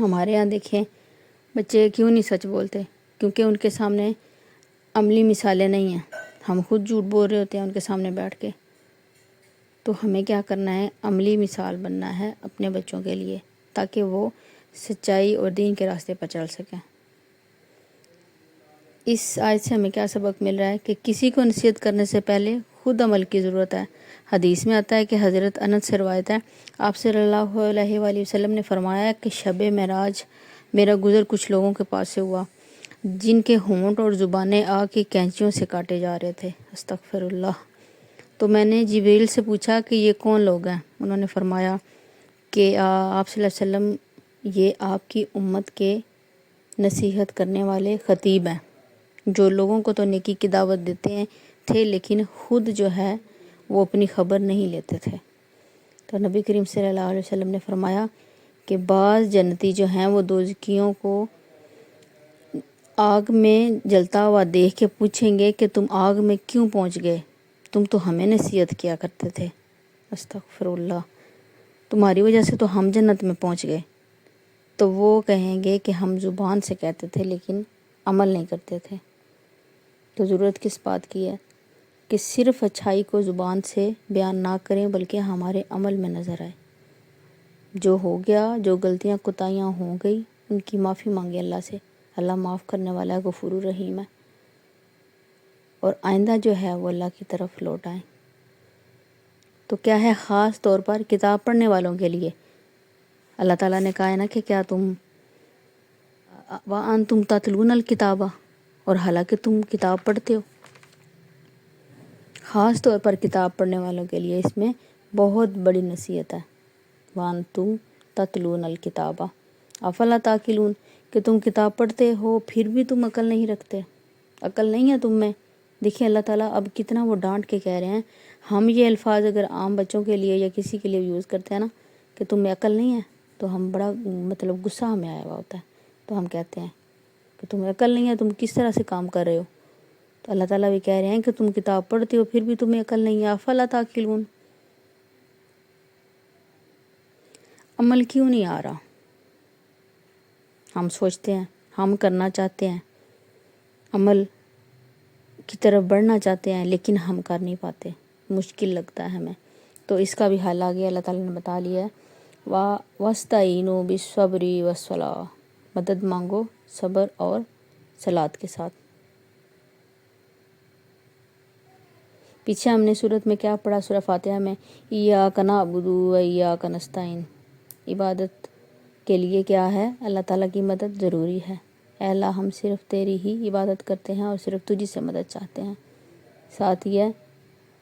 ہمارے یہاں دیکھیں بچے کیوں نہیں سچ بولتے؟ کیونکہ ان کے سامنے عملی مثالیں نہیں ہیں، ہم خود جھوٹ بول رہے ہوتے ہیں ان کے سامنے بیٹھ کے۔ تو ہمیں کیا کرنا ہے؟ عملی مثال بننا ہے اپنے بچوں کے لیے، تاکہ وہ سچائی اور دین کے راستے پر چل سکیں۔ اس آیت سے ہمیں کیا سبق مل رہا ہے؟ کہ کسی کو نصیحت کرنے سے پہلے خود عمل کی ضرورت ہے۔ حدیث میں آتا ہے کہ حضرت انس سے روایت ہے، آپ صلی اللہ علیہ وآلہ وسلم نے فرمایا کہ شب معراج میرا گزر کچھ لوگوں کے پاس سے ہوا جن کے ہونٹ اور زبانیں آگ کی کینچیوں سے کاٹے جا رہے تھے، استغفر اللہ۔ تو میں نے جبریل سے پوچھا کہ یہ کون لوگ ہیں؟ انہوں نے فرمایا کہ آپ صلی اللہ علیہ وسلم یہ آپ کی امت کے نصیحت کرنے والے خطیب ہیں، جو لوگوں کو تو نیکی کی دعوت دیتے ہیں تھے لیکن خود جو ہے وہ اپنی خبر نہیں لیتے تھے۔ تو نبی کریم صلی اللہ علیہ وسلم نے فرمایا کہ بعض جنتی جو ہیں وہ دوزخیوں کو آگ میں جلتا ہوا دیکھ کے پوچھیں گے کہ تم آگ میں کیوں پہنچ گئے؟ تم تو ہمیں نصیحت کیا کرتے تھے، استغفر اللہ، تمہاری وجہ سے تو ہم جنت میں پہنچ گئے۔ تو وہ کہیں گے کہ ہم زبان سے کہتے تھے لیکن عمل نہیں کرتے تھے۔ تو ضرورت کس بات کی ہے؟ کہ صرف اچھائی کو زبان سے بیان نہ کریں بلکہ ہمارے عمل میں نظر آئے۔ جو ہو گیا، جو غلطیاں کوتاہیاں ہو گئی ان کی معافی مانگے اللہ سے، اللہ معاف کرنے والا ہے، غفور الرحیم ہے، اور آئندہ جو ہے وہ اللہ کی طرف لوٹ آئیں۔ تو کیا ہے؟ خاص طور پر کتاب پڑھنے والوں کے لیے اللہ تعالیٰ نے کہا ہے نا کہ کیا تم وَأَنْتُمْ تَتْلُونَ الْكِتَابَ، اور حالانکہ تم کتاب پڑھتے ہو۔ خاص طور پر کتاب پڑھنے والوں کے لیے اس میں بہت بڑی نصیحت ہے، وَأَنْتُمْ تَتْلُونَ الْكِتَابَ أَفَلَا تَعْقِلُونَ، کہ تم کتاب پڑھتے ہو پھر بھی تم عقل نہیں رکھتے، عقل نہیں ہے تم میں۔ دیکھیں اللہ تعالیٰ اب کتنا وہ ڈانٹ کے کہہ رہے ہیں۔ ہم یہ الفاظ اگر عام بچوں کے لیے یا کسی کے لیے یوز کرتے ہیں نا کہ تم میں عقل نہیں ہے، تو ہم بڑا غصہ ہمیں آیا ہوا ہوتا ہے، تو ہم کہتے ہیں کہ تمہیں عقل نہیں ہے، تم کس طرح سے کام کر رہے ہو۔ تو اللہ تعالیٰ بھی کہہ رہے ہیں کہ تم کتاب پڑھتے ہو پھر بھی تمہیں عقل نہیں ہے، افلا تعقلون، عمل کیوں نہیں آ رہا؟ ہم سوچتے ہیں، ہم کرنا چاہتے ہیں، عمل کی طرف بڑھنا چاہتے ہیں لیکن ہم کر نہیں پاتے، مشکل لگتا ہے ہمیں۔ تو اس کا بھی حل آ گیا، اللہ تعالیٰ نے بتا لیا ہے، وَاسْتَعِینُوا بِالصَّبْرِ وَالصَّلَاةِ، مدد مانگو صبر اور صلات کے ساتھ۔ پیچھے ہم نے سورت میں کیا پڑھا؟ سورہ فاتحہ میں ایاک نعبد و ایاک نستعین، عبادت کے لیے کیا ہے؟ اللہ تعالیٰ کی مدد ضروری ہے۔ اے اللہ ہم صرف تیری ہی عبادت کرتے ہیں اور صرف تجھی سے مدد چاہتے ہیں۔ ساتھ ہی ہے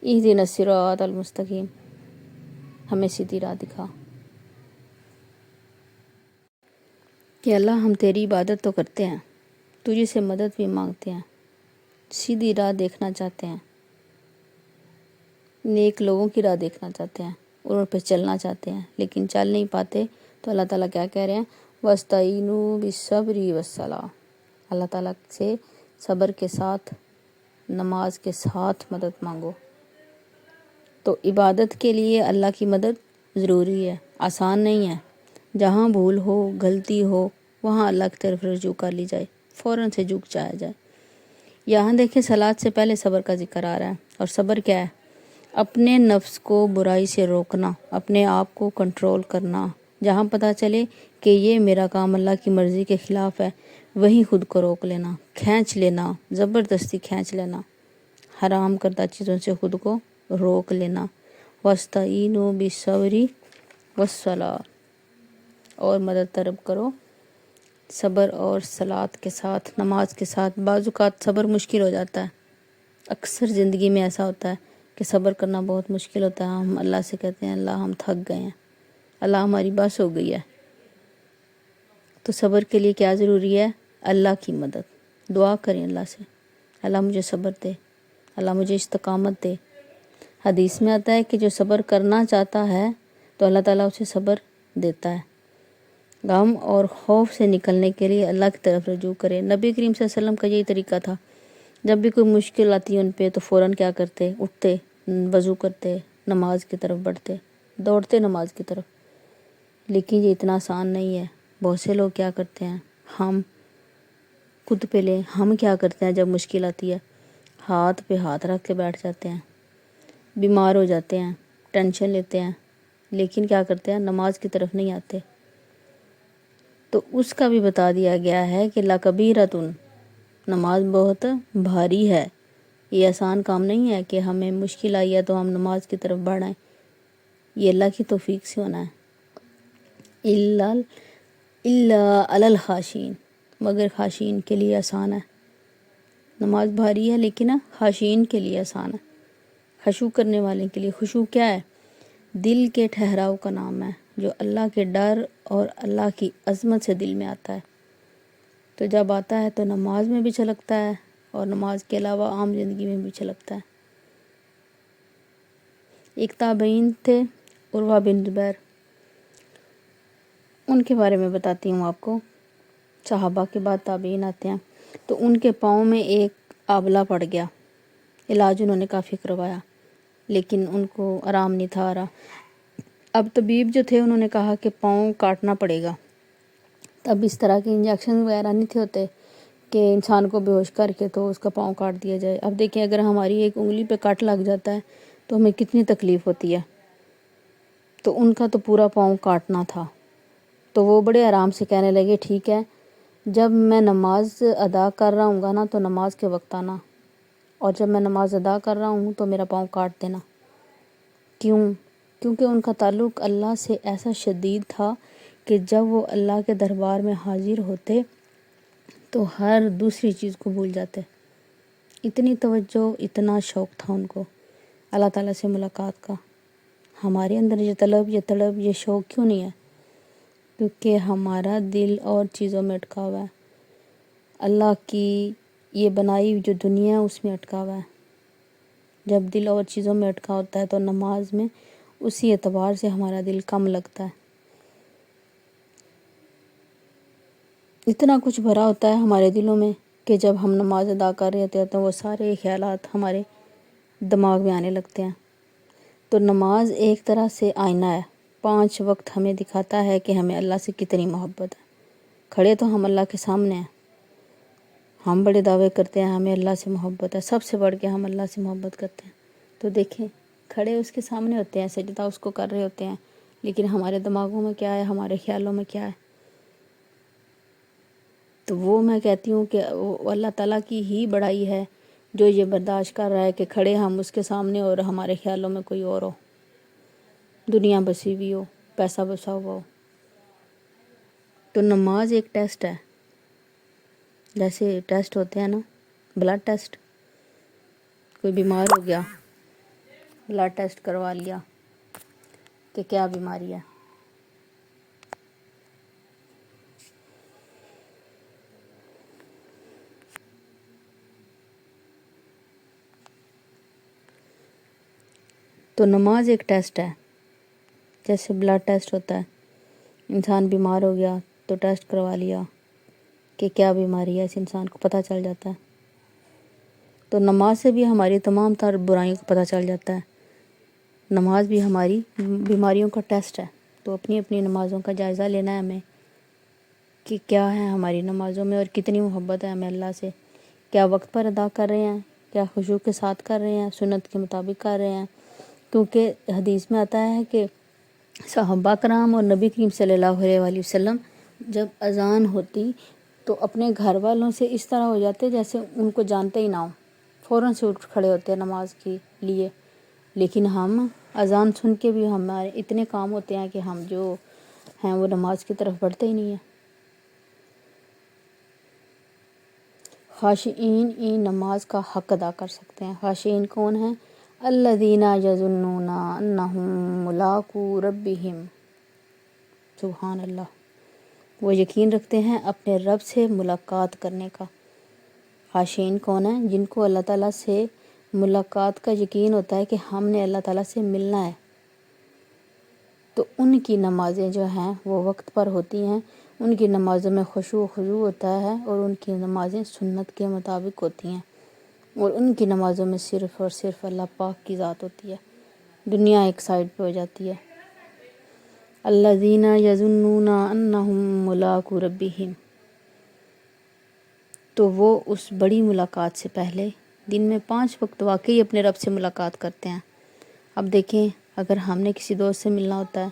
اہدنا الصراط المستقیم، ہمیں سیدھی راہ دکھا۔ کہ اللہ ہم تیری عبادت تو کرتے ہیں، تجھی سے مدد بھی مانگتے ہیں، سیدھی راہ دیکھنا چاہتے ہیں، نیک لوگوں کی راہ دیکھنا چاہتے ہیں اور ان پہ چلنا چاہتے ہیں لیکن چل نہیں پاتے۔ تو اللہ تعالیٰ کیا کہہ رہے ہیں؟ وَاسْتَعِینُوا بِالصَّبْرِ وَالصَّلَاةِ، اللہ تعالیٰ سے صبر کے ساتھ، نماز کے ساتھ مدد مانگو۔ تو عبادت کے لیے اللہ کی مدد ضروری ہے، آسان نہیں ہے۔ جہاں بھول ہو، غلطی ہو، وہاں اللہ کی طرف رجوع کر لی جائے، فوراً سے جھک جایا جائے۔ یہاں دیکھیں صلات سے پہلے صبر کا ذکر آ رہا ہے، اور صبر کیا ہے؟ اپنے نفس کو برائی سے روکنا، اپنے آپ کو کنٹرول کرنا۔ جہاں پتہ چلے کہ یہ میرا کام اللہ کی مرضی کے خلاف ہے، وہیں خود کو روک لینا، کھینچ لینا، زبردستی کھینچ لینا، حرام کردہ چیزوں سے خود کو روک لینا۔ وَاسْتَعِینُوا بِالصَّبْرِ وَالصَّلَاةِ، اور مدد طلب کرو صبر اور صلات کے ساتھ، نماز کے ساتھ۔ بعض اوقات صبر مشکل ہو جاتا ہے، اکثر زندگی میں ایسا ہوتا ہے کہ صبر کرنا بہت مشکل ہوتا ہے۔ ہم اللہ سے کہتے ہیں اللہ ہم تھک گئے ہیں، اللہ ہماری بس ہو گئی ہے۔ تو صبر کے لیے کیا ضروری ہے؟ اللہ کی مدد۔ دعا کریں اللہ سے، اللہ مجھے صبر دے، اللہ مجھے استقامت دے۔ حدیث میں آتا ہے کہ جو صبر کرنا چاہتا ہے تو اللہ تعالیٰ اسے صبر دیتا ہے۔ غم اور خوف سے نکلنے کے لیے اللہ کی طرف رجوع کرے۔ نبی کریم صلی اللہ علیہ وسلم کا یہی طریقہ تھا، جب بھی کوئی مشکل آتی ان پہ تو فوراً کیا کرتے؟ اٹھتے، وضو کرتے، نماز کی طرف بڑھتے، دوڑتے نماز کی طرف۔ لیکن یہ اتنا آسان نہیں ہے، بہت سے لوگ کیا کرتے ہیں، ہم خود پہ لیں، ہم کیا کرتے ہیں جب مشکل آتی ہے ہاتھ پہ ہاتھ رکھ کے بیٹھ جاتے ہیں، بیمار ہو جاتے ہیں، ٹینشن لیتے ہیں، لیکن کیا کرتے ہیں، نماز کی طرف نہیں آتے۔ تو اس کا بھی بتا دیا گیا ہے کہ لَکَبِیرَۃٌ، نماز بہت بھاری ہے، یہ آسان کام نہیں ہے کہ ہمیں مشکل آئی ہے تو ہم نماز کی طرف بڑھیں، یہ اللہ کی توفیق سے ہونا ہے۔ الا علی الخاشعین، مگر خاشعین کے لیے آسان ہے۔ نماز بھاری ہے لیکن خاشعین کے لیے آسان ہے، خشوع کرنے والے کے لیے۔ خشوع کیا ہے؟ دل کے ٹھہراؤ کا نام ہے، جو اللہ کے ڈر اور اللہ کی عظمت سے دل میں آتا ہے۔ تو جب آتا ہے تو نماز میں بھی چھلکتا ہے اور نماز کے علاوہ عام زندگی میں بھی چھلکتا ہے۔ ایک تابعین تھے عروہ بن زبیر، ان کے بارے میں بتاتی ہوں آپ کو۔ صحابہ کے بعد تابعین آتے ہیں، تو ان کے پاؤں میں ایک آبلہ پڑ گیا، علاج انہوں نے کافی کروایا لیکن ان کو آرام نہیں تھا آ رہا۔ اب طبیب جو تھے انہوں نے کہا کہ پاؤں کاٹنا پڑے گا۔ تب اس طرح کے انجیکشن وغیرہ نہیں تھے ہوتے کہ انسان کو بے ہوش کر کے تو اس کا پاؤں کاٹ دیا جائے۔ اب دیکھیں اگر ہماری ایک انگلی پہ کٹ لگ جاتا ہے تو ہمیں کتنی تکلیف ہوتی ہے، تو ان کا تو پورا پاؤں کاٹنا تھا۔ تو وہ بڑے آرام سے کہنے لگے ٹھیک ہے، جب میں نماز ادا کر رہا ہوں گا نا تو نماز کے وقت آنا، اور جب میں نماز ادا کر رہا ہوں تو میرا پاؤں کاٹ دینا۔ کیوں؟ کیونکہ ان کا تعلق اللہ سے ایسا شدید تھا کہ جب وہ اللہ کے دربار میں حاضر ہوتے تو ہر دوسری چیز کو بھول جاتے۔ اتنی توجہ، اتنا شوق تھا ان کو اللہ تعالیٰ سے ملاقات کا۔ ہمارے اندر یہ طلب، یہ شوق کیوں نہیں ہے؟ کیونکہ ہمارا دل اور چیزوں میں اٹکا ہوا ہے، اللہ کی یہ بنائی جو دنیا ہے اس میں اٹکا ہوا ہے۔ جب دل اور چیزوں میں اٹکا ہوتا ہے تو نماز میں اسی اعتبار سے ہمارا دل کم لگتا ہے۔ اتنا کچھ بھرا ہوتا ہے ہمارے دلوں میں کہ جب ہم نماز ادا کر رہے ہوتے ہیں تو وہ سارے خیالات ہمارے دماغ میں آنے لگتے ہیں۔ تو نماز ایک طرح سے آئینہ ہے، 5 وقت ہمیں دکھاتا ہے کہ ہمیں اللہ سے کتنی محبت ہے۔ کھڑے تو ہم اللہ کے سامنے ہیں، ہم بڑے دعوے کرتے ہیں ہمیں اللہ سے محبت ہے، سب سے بڑھ کے ہم اللہ سے محبت کرتے ہیں۔ تو دیکھیں کھڑے اس کے سامنے ہوتے ہیں، سجدہ اس کو کر رہے ہوتے ہیں، لیکن ہمارے دماغوں میں کیا ہے، ہمارے خیالوں میں کیا ہے؟ تو وہ میں کہتی ہوں کہ وہ اللہ تعالیٰ کی ہی بڑائی ہے جو یہ برداشت کر رہا ہے کہ کھڑے ہم اس کے سامنے اور ہمارے خیالوں میں کوئی اور ہو، دنیا بسی ہوئی ہو، پیسہ بسا ہوا ہو۔ تو نماز ایک ٹیسٹ ہے، جیسے ٹیسٹ ہوتے ہیں نا، بلڈ ٹیسٹ، کوئی بیمار ہو گیا، بلڈ ٹیسٹ کروا لیا کہ کیا بیماری ہے۔ تو نماز ایک ٹیسٹ ہے، جیسے بلڈ ٹیسٹ ہوتا ہے، انسان بیمار ہو گیا تو ٹیسٹ کروا لیا کہ کیا بیماری ہے، اس انسان کو پتہ چل جاتا ہے۔ تو نماز سے بھی ہماری تمام تر برائیوں کو پتہ چل جاتا ہے۔ نماز بھی ہماری بیماریوں کا ٹیسٹ ہے۔ تو اپنی اپنی نمازوں کا جائزہ لینا ہے ہمیں کہ کیا ہے ہماری نمازوں میں اور کتنی محبت ہے ہمیں اللہ سے، کیا وقت پر ادا کر رہے ہیں، کیا خشوع کے ساتھ کر رہے ہیں، سنت کے مطابق کر رہے ہیں۔ کیونکہ حدیث میں آتا ہے کہ صحابہ کرام اور نبی کریم صلی اللہ علیہ وسلم جب اذان ہوتی تو اپنے گھر والوں سے اس طرح ہو جاتے جیسے ان کو جانتے ہی نہ ہو، فوراً سے اٹھ کھڑے ہوتے ہیں نماز کے لیے۔ لیکن ہم اذان سن کے بھی ہمارے اتنے کام ہوتے ہیں کہ ہم جو ہیں وہ نماز کی طرف بڑھتے ہی نہیں ہیں۔ خاشعین این نماز کا حق ادا کر سکتے ہیں۔ خاشعین کون ہیں؟ الذین یظنون انہم ملاقو ربہم، سبحان اللہ، وہ یقین رکھتے ہیں اپنے رب سے ملاقات کرنے کا۔ خاشعین کون ہیں؟ جن کو اللہ تعالیٰ سے ملاقات کا یقین ہوتا ہے کہ ہم نے اللہ تعالیٰ سے ملنا ہے، تو ان کی نمازیں جو ہیں وہ وقت پر ہوتی ہیں، ان کی نمازوں میں خشوع و خضوع ہوتا ہے اور ان کی نمازیں سنت کے مطابق ہوتی ہیں، اور ان کی نمازوں میں صرف اور صرف اللہ پاک کی ذات ہوتی ہے، دنیا ایک سائڈ پہ ہو جاتی ہے۔ الذین یظنون انہم ملاقو ربہم، تو وہ اس بڑی ملاقات سے پہلے دن میں 5 وقت واقعی اپنے رب سے ملاقات کرتے ہیں۔ اب دیکھیں، اگر ہم نے کسی دوست سے ملنا ہوتا ہے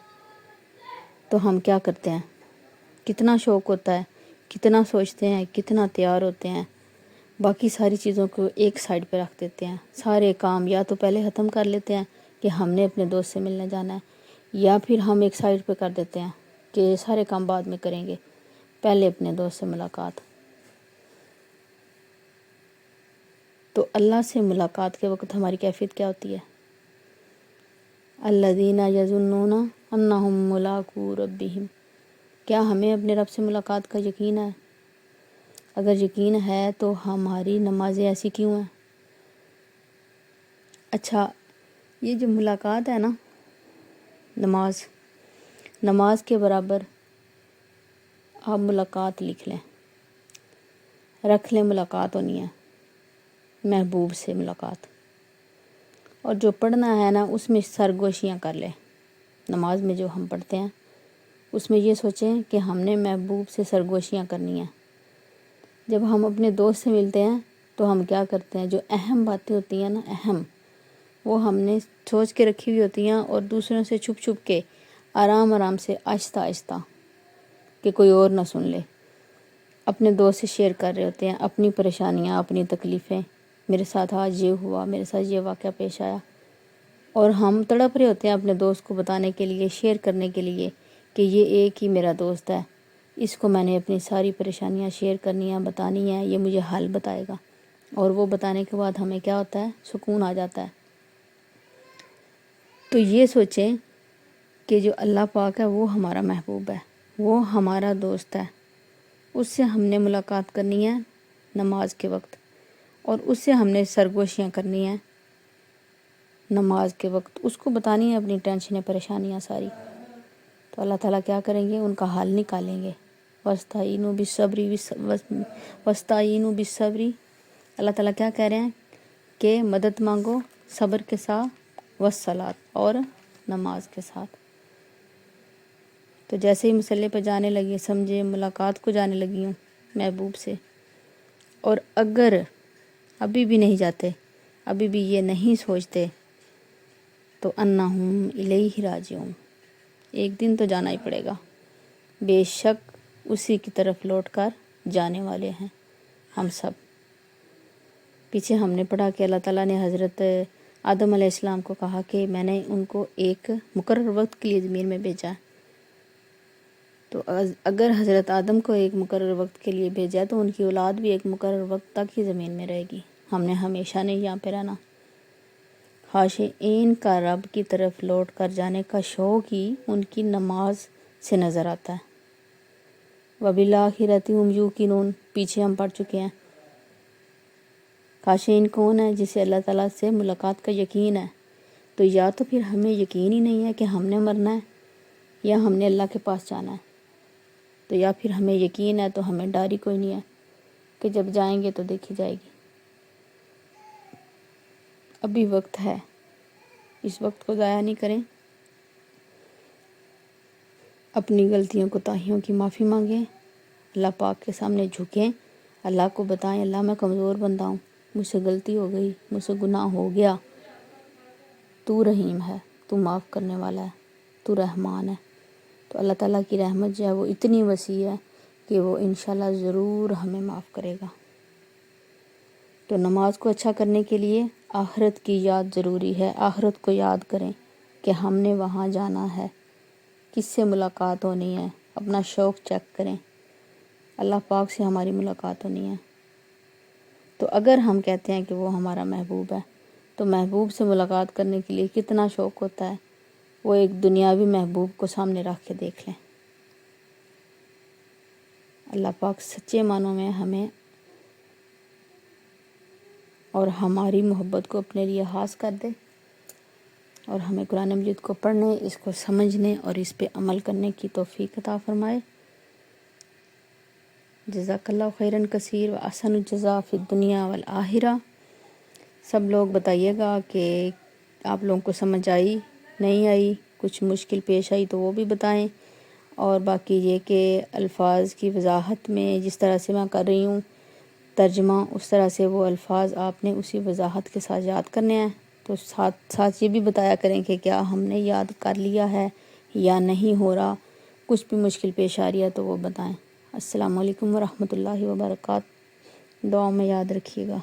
تو ہم کیا کرتے ہیں؟ کتنا شوق ہوتا ہے، کتنا سوچتے ہیں، کتنا تیار ہوتے ہیں، باقی ساری چیزوں کو ایک سائڈ پہ رکھ دیتے ہیں۔ سارے کام یا تو پہلے ختم کر لیتے ہیں کہ ہم نے اپنے دوست سے ملنے جانا ہے، یا پھر ہم ایک سائڈ پہ کر دیتے ہیں کہ سارے کام بعد میں کریں گے، پہلے اپنے دوست سے ملاقات۔ تو اللہ سے ملاقات کے وقت ہماری کیفیت کیا ہوتی ہے؟ الذین یظنون انہم ملاقو ربہم، کیا ہمیں اپنے رب سے ملاقات کا یقین ہے؟ اگر یقین ہے تو ہماری نمازیں ایسی کیوں ہیں؟ اچھا، یہ جو ملاقات ہے نا، نماز کے برابر آپ ملاقات لکھ لیں، رکھ لیں، ملاقات ہونی ہے محبوب سے ملاقات۔ اور جو پڑھنا ہے نا اس میں سرگوشیاں کر لیں۔ نماز میں جو ہم پڑھتے ہیں اس میں یہ سوچیں کہ ہم نے محبوب سے سرگوشیاں کرنی ہیں۔ جب ہم اپنے دوست سے ملتے ہیں تو ہم کیا کرتے ہیں؟ جو اہم باتیں ہوتی ہیں نا، اہم، وہ ہم نے سوچ کے رکھی ہوئی ہوتی ہیں، اور دوسروں سے چھپ چھپ کے آرام آرام سے آہستہ آہستہ، کہ کوئی اور نہ سن لے، اپنے دوست سے شیئر کر رہے ہوتے ہیں اپنی پریشانیاں، اپنی تکلیفیں۔ میرے ساتھ آج یہ ہوا، میرے ساتھ یہ واقعہ پیش آیا، اور ہم تڑپ رہے ہوتے ہیں اپنے دوست کو بتانے کے لیے، شیئر کرنے کے لیے کہ یہ ایک ہی میرا دوست ہے، اس کو میں نے اپنی ساری پریشانیاں شیئر کرنی ہیں، بتانی ہیں، یہ مجھے حل بتائے گا۔ اور وہ بتانے کے بعد ہمیں کیا ہوتا ہے؟ سکون آ جاتا ہے۔ تو یہ سوچیں کہ جو اللہ پاک ہے وہ ہمارا محبوب ہے، وہ ہمارا دوست ہے، اس سے ہم نے ملاقات کرنی ہے نماز کے وقت، اور اس سے ہم نے سرگوشیاں کرنی ہیں نماز کے وقت، اس کو بتانی ہے اپنی ٹینشنیں، پریشانیاں ساری۔ تو اللہ تعالیٰ کیا کریں گے؟ ان کا حل نکالیں گے۔ وَاسْتَعِینُوا بِالصَّبْرِ، اللہ تعالیٰ کیا کہہ رہے ہیں؟ کہ مدد مانگو صبر کے ساتھ، والصلاۃ، اور نماز کے ساتھ۔ تو جیسے ہی مسئلے پہ جانے لگی، سمجھے ملاقات کو جانے لگی ہوں محبوب سے، اور اگر ابھی بھی نہیں جاتے، ابھی بھی یہ نہیں سوچتے، تو انہم الیہ راجعون، ایک دن تو جانا ہی پڑے گا، بے شک اسی کی طرف لوٹ کر جانے والے ہیں ہم سب۔ پیچھے ہم نے پڑھا کہ اللہ تعالیٰ نے حضرت آدم علیہ السلام کو کہا کہ میں نے ان کو ایک مقرر وقت کے لیے زمین میں بھیجا ہے۔ تو اگر حضرت آدم کو ایک مقرر وقت کے لیے بھیجا ہے تو ان کی اولاد بھی ایک مقرر وقت تک ہی زمین میں رہے گی، ہم نے ہمیشہ نہیں یہاں پہ رہنا۔ خاشعین کا رب کی طرف لوٹ کر جانے کا شوق ہی ان کی نماز سے نظر آتا ہے۔ وَبِالْآخِرَةِ هُمْ يُوقِنُونَ، پیچھے ہم پڑھ چکے ہیں۔ خاشعین کون ہے؟ جسے اللہ تعالیٰ سے ملاقات کا یقین ہے۔ تو یا تو پھر ہمیں یقین ہی نہیں ہے کہ ہم نے مرنا ہے یا ہم نے اللہ کے پاس جانا ہے، تو یا پھر ہمیں یقین ہے تو ہمیں ڈر ہی کوئی نہیں ہے کہ جب جائیں گے تو دیکھی جائے گی۔ ابھی وقت ہے، اس وقت کو ضائع نہیں کریں، اپنی غلطیوں کوتاہیوں کی معافی مانگیں، اللہ پاک کے سامنے جھکیں، اللہ کو بتائیں اللہ میں کمزور بندہ ہوں، مجھ سے غلطی ہو گئی، مجھ سے گناہ ہو گیا، تو رحیم ہے، تو معاف کرنے والا ہے، تو رحمان ہے۔ تو اللہ تعالیٰ کی رحمت جو ہے وہ اتنی وسیع ہے کہ وہ انشاءاللہ ضرور ہمیں معاف کرے گا۔ تو نماز کو اچھا کرنے کے لیے آخرت کی یاد ضروری ہے، آخرت کو یاد کریں کہ ہم نے وہاں جانا ہے، کس سے ملاقات ہونی ہے، اپنا شوق چیک کریں، اللہ پاک سے ہماری ملاقات ہونی ہے۔ تو اگر ہم کہتے ہیں کہ وہ ہمارا محبوب ہے تو محبوب سے ملاقات کرنے کے لیے کتنا شوق ہوتا ہے، وہ ایک دنیاوی محبوب کو سامنے رکھ کے دیکھ لیں۔ اللہ پاک سچے معنوں میں ہمیں اور ہماری محبت کو اپنے لیے خاص کر دے، اور ہمیں قرآن مجید کو پڑھنے، اس کو سمجھنے اور اس پہ عمل کرنے کی توفیق عطا فرمائے۔ جزاک اللہ خیراً کثیر و احسن الجزا فی الدنیا والآخرہ۔ سب لوگ بتائیے گا کہ آپ لوگوں کو سمجھ آئی نہیں آئی۔ کچھ مشکل پیش آئی تو وہ بھی بتائیں، اور باقی یہ کہ الفاظ کی وضاحت میں جس طرح سے میں کر رہی ہوں ترجمہ، اس طرح سے وہ الفاظ آپ نے اسی وضاحت کے ساتھ یاد کرنے ہیں۔ تو ساتھ ساتھ یہ بھی بتایا کریں کہ کیا ہم نے یاد کر لیا ہے یا نہیں ہو رہا، کچھ بھی مشکل پیش آ رہی ہے تو وہ بتائیں۔ السلام علیکم ورحمۃ اللہ وبرکاتہ، دعاؤں میں یاد رکھیے گا۔